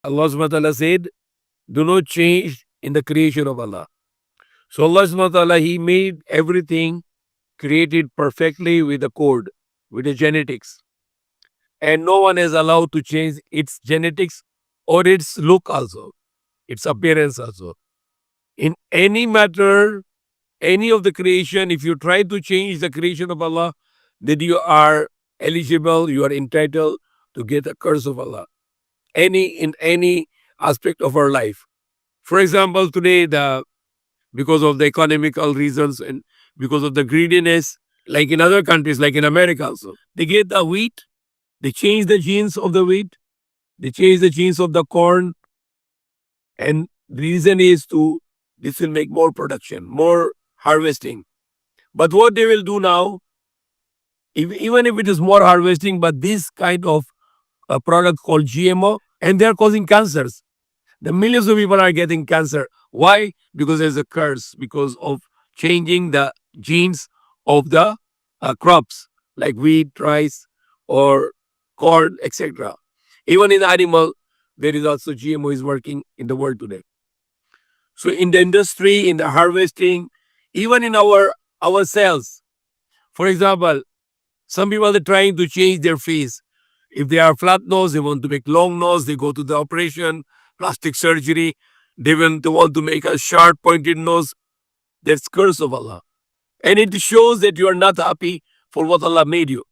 Allah subhanahu wa ta'ala said, do not change in the creation of Allah. So Allah subhanahu wa ta'ala, He made everything created perfectly with a code, with the genetics. And no one is allowed to change its genetics or its look also, its appearance also. In any matter, any of the creation, if you try to change the creation of Allah, then you are eligible, you are entitled to get a curse of Allah. In any aspect of our life. For example, today because of the economical reasons and because of the greediness, like in other countries, like in America also, they get the wheat, they change the genes of the wheat, they change the genes of the corn, and the reason is this will make more production, more harvesting. But what they will do now, even if it is more harvesting, but this kind of a product called GMO, and they are causing cancers. The millions of people are getting cancer. Why? Because there's a curse, because of changing the genes of the crops like wheat, rice, or corn, etc. Even in animal, there is also GMO is working in the world today. So in the industry, in the harvesting, even in our cells. For example, some people are trying to change their face. If they are flat nose, they want to make long nose, they go to the operation, plastic surgery. They want to make a sharp pointed nose. That's curse of Allah. And it shows that you are not happy for what Allah made you.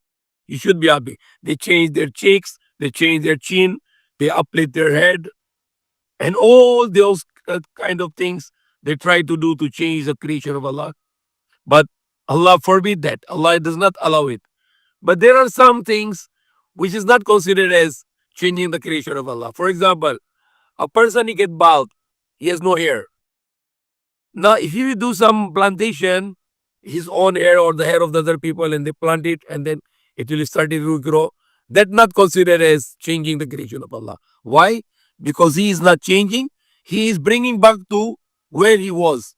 You should be happy. They change their cheeks, they change their chin, they uplift their head, and all those kind of things they try to do to change the creation of Allah. But Allah forbid that. Allah does not allow it. But there are some things which is not considered as changing the creation of Allah. For example, a person he get bald, he has no hair. Now, if you do some plantation, his own hair or the hair of the other people, and they plant it, and then it will start to grow, that's not considered as changing the creation of Allah. Why? Because he is not changing. He is bringing back to where he was.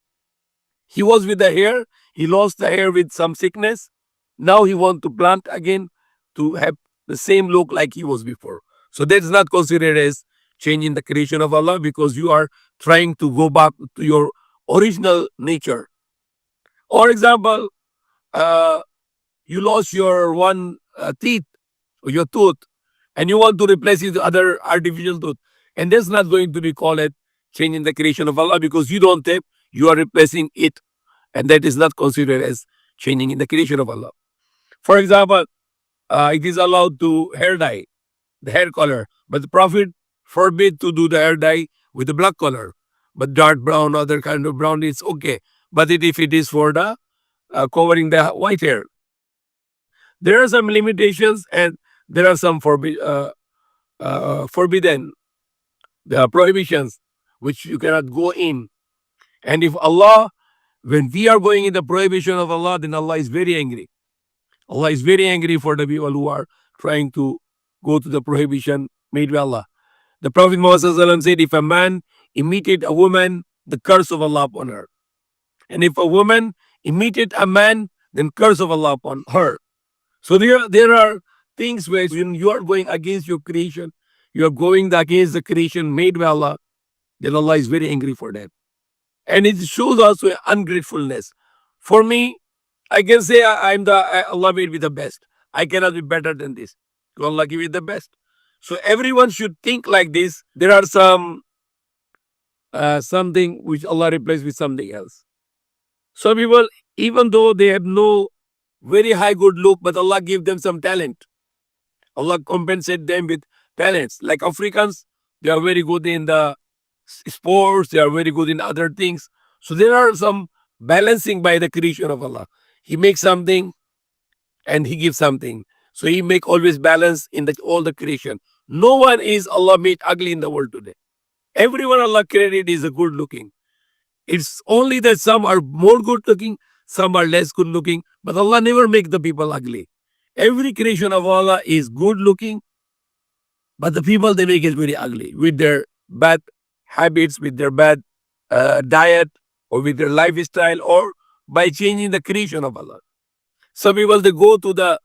He was with the hair. He lost the hair with some sickness. Now he wants to plant again to have the same look like he was before. So that's not considered as changing the creation of Allah, because you are trying to go back to your original nature. For example, uh, you lost your one teeth or your tooth, and you want to replace it with other artificial tooth, and that's not going to be called it changing the creation of Allah, because you don't have, you are replacing it, and that is not considered as changing in the creation of Allah. For example, it is allowed to hair dye, the hair color, but the Prophet forbid to do the hair dye with the black color. But dark brown, other kind of brown, it's okay. But if it is for the covering the white hair, there are some limitations and there are some forbidden, the prohibitions which you cannot go in. And if Allah, when we are going in the prohibition of Allah, then Allah is very angry. Allah is very angry for the people who are trying to go to the prohibition made by Allah. The Prophet Muhammad said, if a man imitate a woman, the curse of Allah upon her. And if a woman imitate a man, then curse of Allah upon her. So there are things where when you are going against your creation, you are going against the creation made by Allah, then Allah is very angry for that. And it shows also ungratefulness. For me, I can say Allah made me the best. I cannot be better than this. So Allah give me the best. So everyone should think like this. There are something which Allah replaced with something else. Some people, even though they have no very high good look, but Allah give them some talent. Allah compensate them with talents. Like Africans, they are very good in the sports, they are very good in other things. So there are some balancing by the creation of Allah. He makes something and He gives something. So He make always balance in all the creation. No one is Allah made ugly in the world today. Everyone Allah created is a good looking. It's only that some are more good looking, some are less good looking, but Allah never make the people ugly. Every creation of Allah is good looking, but the people, they make it very ugly with their bad habits, with their bad diet, or with their lifestyle, or by changing the creation of Allah. Some people, they go to the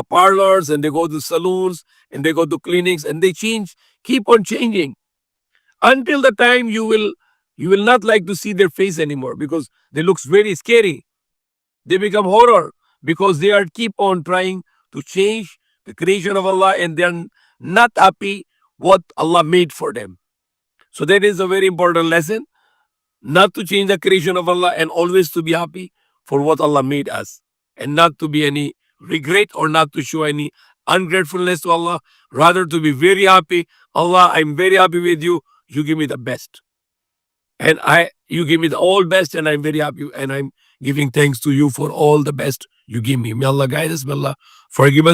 parlors and they go to saloons and they go to clinics and they change, keep on changing. until the time you will not like to see their face anymore, because they looks very scary. They become horror because they are keep on trying to change the creation of Allah, and they're not happy what Allah made for them. So that is a very important lesson, not to change the creation of Allah, and always to be happy for what Allah made us, and not to be any regret or not to show any ungratefulness to Allah, rather to be very happy. Allah, I'm very happy with you. You give me the best. And you give me the all best, and I'm very happy, and I'm giving thanks to you for all the best you give me. May Allah guide us, may Allah forgive us.